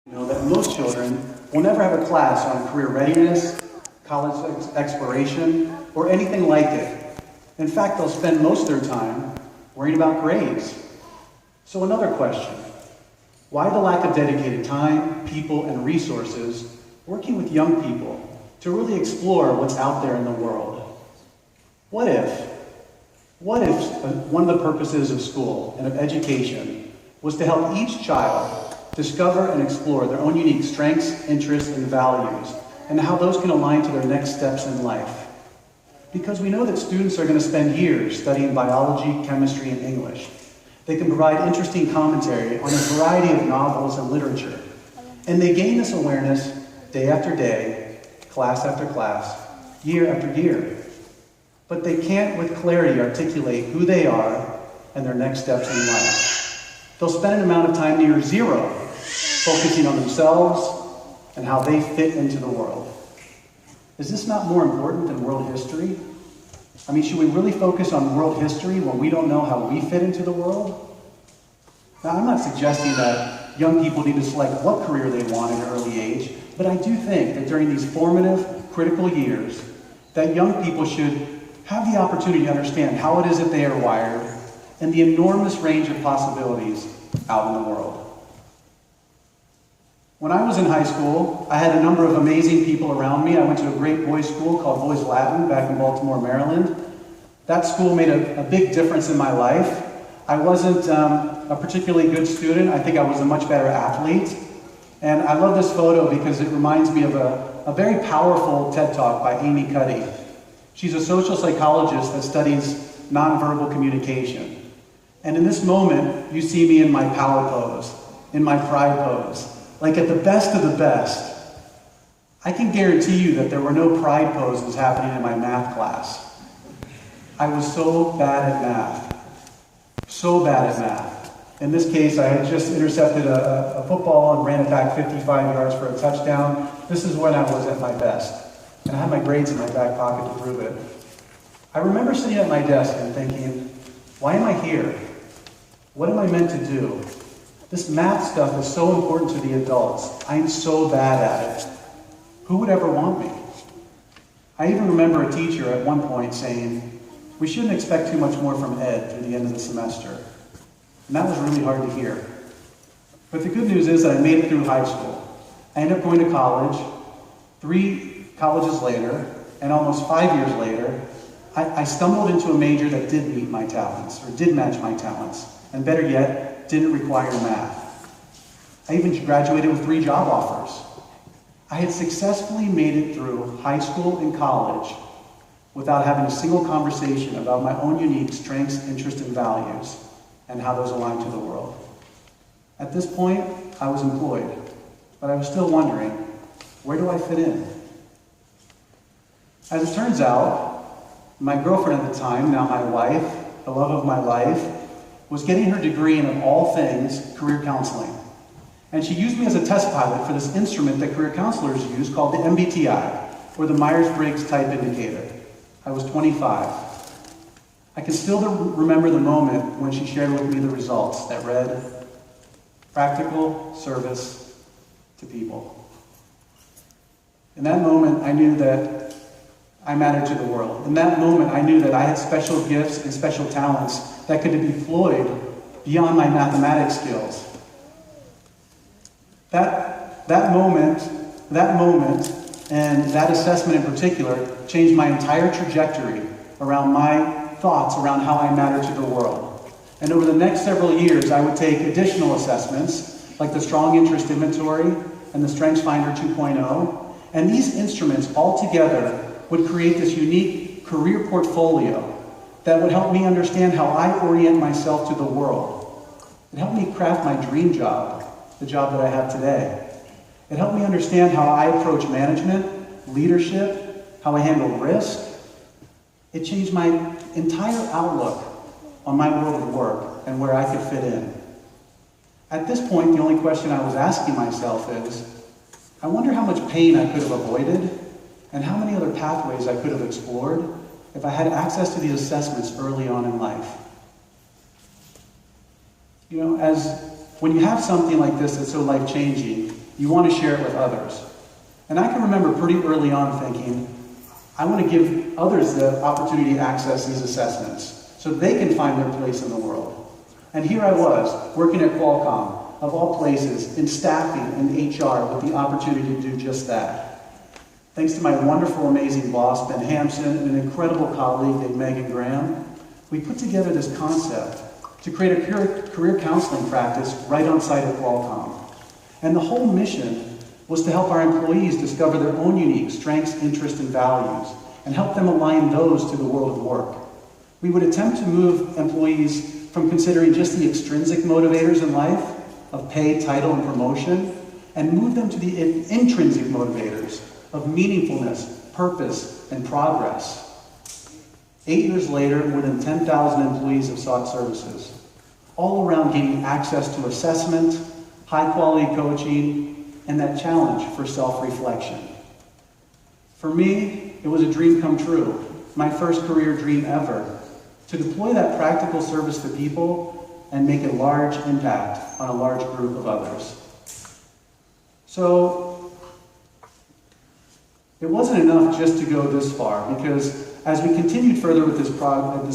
Know that most children will never have a class on career readiness, college exploration, or anything like it. In fact, they'll spend most of their time worrying about grades. So another question, why the lack of dedicated time, people, and resources working with young people to really explore what's out there in the world? What if one of the purposes of school and of education was to help each child discover and explore their own unique strengths, interests, and values, and how those can align to their next steps in life? Because we know that students are going to spend years studying biology, chemistry, and English. They can provide interesting commentary on a variety of novels and literature. And they gain this awareness day after day, class after class, year after year. But they can't with clarity articulate who they are and their next steps in life. They'll spend an amount of time near zero, focusing on themselves and how they fit into the world. Is this not more important than world history? I mean, should we really focus on world history when we don't know how we fit into the world? Now, I'm not suggesting that young people need to select what career they want at an early age, but I do think that during these formative, critical years, that young people should have the opportunity to understand how it is that they are wired and the enormous range of possibilities out in the world. When I was in high school, I had a number of amazing people around me. I went to a great boys' school called Boys Latin back in Baltimore, Maryland. That school made a big difference in my life. I wasn't a particularly good student. I think I was a much better athlete. And I love this photo because it reminds me of a very powerful TED Talk by Amy Cuddy. She's a social psychologist that studies nonverbal communication. And in this moment, you see me in my power pose, in my pride pose. Like at the best of the best. I can guarantee you that there were no pride poses happening in my math class. I was so bad at math. So bad at math. In this case, I had just intercepted a football and ran it back 55 yards for a touchdown. This is when I was at my best. And I had my grades in my back pocket to prove it. I remember sitting at my desk and thinking, why am I here? What am I meant to do? This math stuff is so important to the adults. I'm so bad at it. Who would ever want me? I even remember a teacher at one point saying, we shouldn't expect too much more from Ed through the end of the semester. And that was really hard to hear. But the good news is that I made it through high school. I ended up going to college. 3 colleges later, and almost 5 years later, I stumbled into a major that did meet my talents, or did match my talents. And better yet, didn't require math. I even graduated with 3 job offers. I had successfully made it through high school and college without having a single conversation about my own unique strengths, interests, and values, and how those align to the world. At this point, I was employed, but I was still wondering, where do I fit in? As it turns out, my girlfriend at the time, now my wife, the love of my life, was getting her degree in, of all things, career counseling. And she used me as a test pilot for this instrument that career counselors use called the MBTI, or the Myers-Briggs Type Indicator. I was 25. I can still remember the moment when she shared with me the results that read, practical service to people. In that moment, I knew that I mattered to the world. In that moment, I knew that I had special gifts and special talents that could be deployed beyond my mathematics skills. That moment, and that assessment in particular, changed my entire trajectory around my thoughts around how I matter to the world. And over the next several years, I would take additional assessments, like the Strong Interest Inventory and the StrengthsFinder 2.0, and these instruments all together would create this unique career portfolio that would help me understand how I orient myself to the world. It helped me craft my dream job, the job that I have today. It helped me understand how I approach management, leadership, how I handle risk. It changed my entire outlook on my world of work and where I could fit in. At this point, the only question I was asking myself is, I wonder how much pain I could have avoided and how many other pathways I could have explored if I had access to these assessments early on in life. You know, as When you have something like this that's so life-changing, you want to share it with others. And I can remember pretty early on thinking, I want to give others the opportunity to access these assessments so they can find their place in the world. And here I was, working at Qualcomm, of all places, in staffing and HR with the opportunity to do just that. Thanks to my wonderful, amazing boss, Ben Hampson, and an incredible colleague named Megan Graham, we put together this concept to create a career counseling practice right on site at Qualcomm. And the whole mission was to help our employees discover their own unique strengths, interests, and values, and help them align those to the world of work. We would attempt to move employees from considering just the extrinsic motivators in life, of pay, title, and promotion, and move them to the intrinsic motivators of meaningfulness, purpose, and progress. 8 years later, more than 10,000 employees have sought services, all around gaining access to assessment, high-quality coaching, and that challenge for self-reflection. For me, it was a dream come true, my first career dream ever, to deploy that practical service to people and make a large impact on a large group of others. So, it wasn't enough just to go this far, because as we continued further with this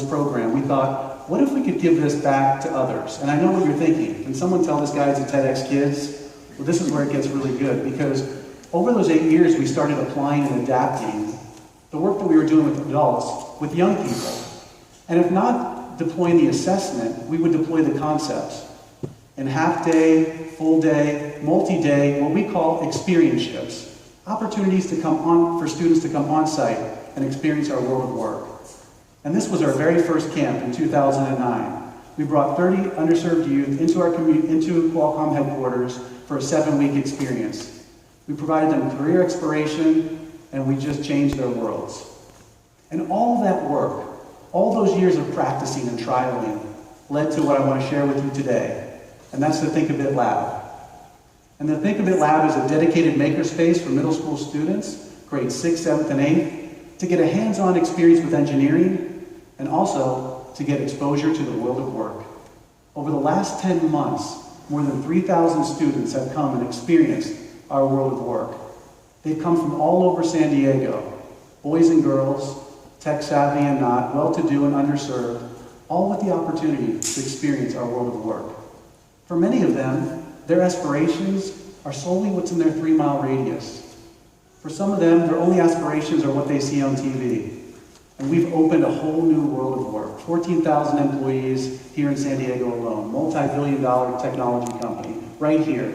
program, we thought, what if we could give this back to others? And I know what you're thinking. Can someone tell this guy it's a TEDx Kids? Well, this is where it gets really good, because over those 8 years, we started applying and adapting the work that we were doing with adults with young people. And if not deploying the assessment, we would deploy the concepts in half-day, full-day, multi-day, what we call experientships, opportunities to come on for students to come on-site and experience our world of work. And this was our very first camp in 2009. We brought 30 underserved youth into Qualcomm headquarters for a 7-week experience. We provided them career exploration, and we just changed their worlds. And all of that work, all those years of practicing and trialing, led to what I want to share with you today, and that's the Think a Bit Lab. And the Think a Bit Lab is a dedicated makerspace for middle school students, grades 6th, 7th, and 8th, to get a hands-on experience with engineering, and also to get exposure to the world of work. Over the last 10 months, more than 3,000 students have come and experienced our world of work. They've come from all over San Diego, boys and girls, tech-savvy and not, well-to-do and underserved, all with the opportunity to experience our world of work. For many of them, their aspirations are solely what's in their 3-mile radius. For some of them, their only aspirations are what they see on TV. And we've opened a whole new world of work. 14,000 employees here in San Diego alone, multi-billion-dollar technology company, right here.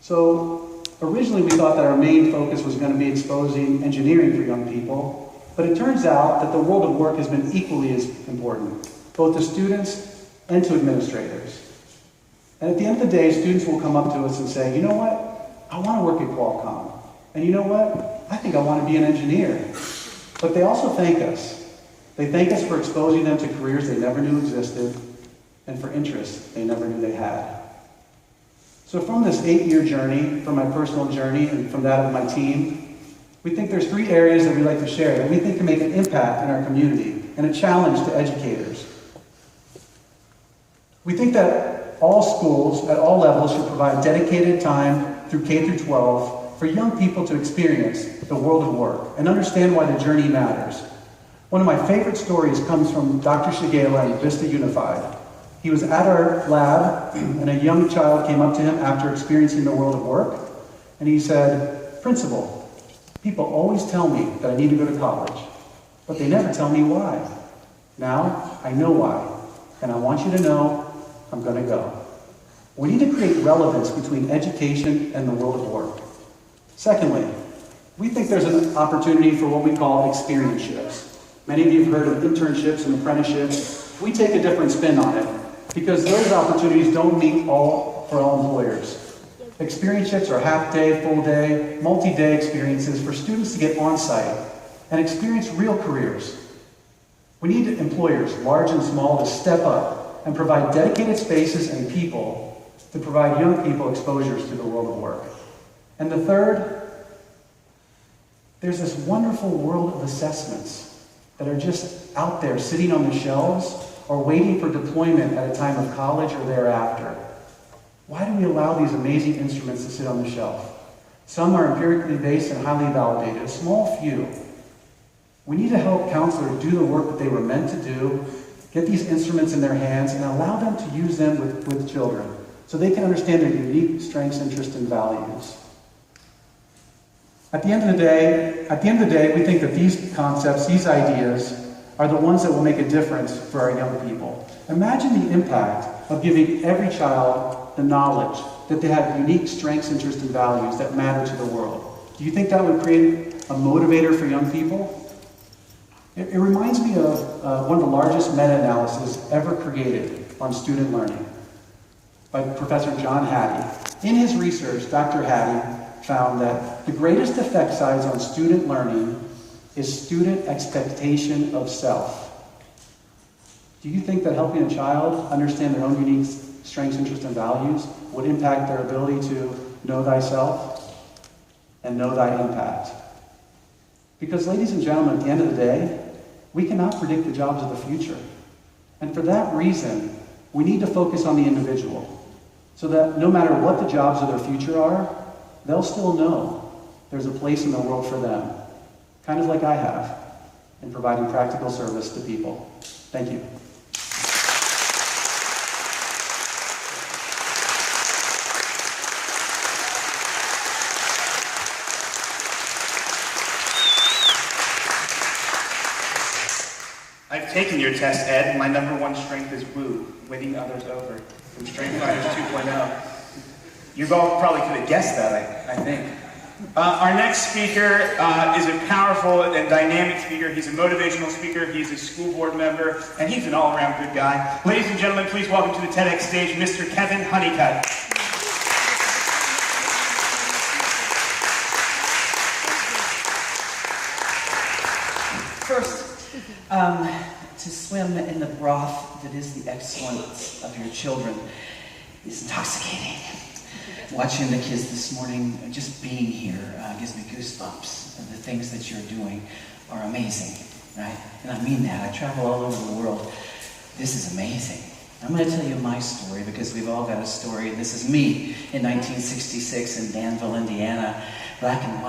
So originally we thought that our main focus was going to be exposing engineering for young people, but it turns out that the world of work has been equally as important, both to students and to administrators. And at the end of the day, students will come up to us and say, you know what, I want to work at Qualcomm. And you know what, I think I want to be an engineer. But they also thank us. They thank us for exposing them to careers they never knew existed and for interests they never knew they had. So from this 8-year journey, from my personal journey and from that of my team, we think there's 3 areas that we'd like to share that we think can make an impact in our community and a challenge to educators. We think that all schools at all levels should provide dedicated time through K through 12 for young people to experience the world of work and understand why the journey matters. One of my favorite stories comes from Dr. Shigela in Vista Unified. He was at our lab, and a young child came up to him after experiencing the world of work, and he said, "Principal, people always tell me that I need to go to college, but they never tell me why. Now, I know why, and I want you to know I'm going to go." We need to create relevance between education and the world of work. Secondly, we think there's an opportunity for what we call experientships. Many of you have heard of internships and apprenticeships. We take a different spin on it because those opportunities don't meet for all employers. Experientships are half-day, full-day, multi-day experiences for students to get on-site and experience real careers. We need employers, large and small, to step up and provide dedicated spaces and people to provide young people exposures to the world of work. And the third, there's this wonderful world of assessments that are just out there sitting on the shelves, or waiting for deployment at a time of college or thereafter. Why do we allow these amazing instruments to sit on the shelf? Some are empirically based and highly validated, a small few. We need to help counselors do the work that they were meant to do, get these instruments in their hands, and allow them to use them with children so they can understand their unique strengths, interests, and values. At the end of the day, we think that these concepts, these ideas, are the ones that will make a difference for our young people. Imagine the impact of giving every child the knowledge that they have unique strengths, interests, and values that matter to the world. Do you think that would create a motivator for young people? It reminds me of one of the largest meta-analyses ever created on student learning by Professor John Hattie. In his research, Dr. Hattie found that the greatest effect size on student learning is student expectation of self. Do you think that helping a child understand their own unique strengths, interests, and values would impact their ability to know thyself and know thy impact? Because, ladies and gentlemen, at the end of the day, we cannot predict the jobs of the future. And for that reason, we need to focus on the individual, so that no matter what the jobs of their future are, they'll still know there's a place in the world for them, kind of like I have, in providing practical service to people. Thank you. I've taken your test, Ed. My number one strength is woo, winning others over, from Strength Fighters 2.0. You all probably could have guessed that, I think. Our next speaker is a powerful and dynamic speaker. He's a motivational speaker, he's a school board member, and he's an all-around good guy. Ladies and gentlemen, please welcome to the TEDx stage, Mr. Kevin Honeycutt. First, to swim in the broth that is the excellence of your children is intoxicating. Watching the kids this morning, just being here, gives me goosebumps. And the things that you're doing are amazing, right? And I mean that. I travel all over the world. This is amazing. I'm going to tell you my story because we've all got a story. And this is me in 1966 in Danville, Indiana, black and white.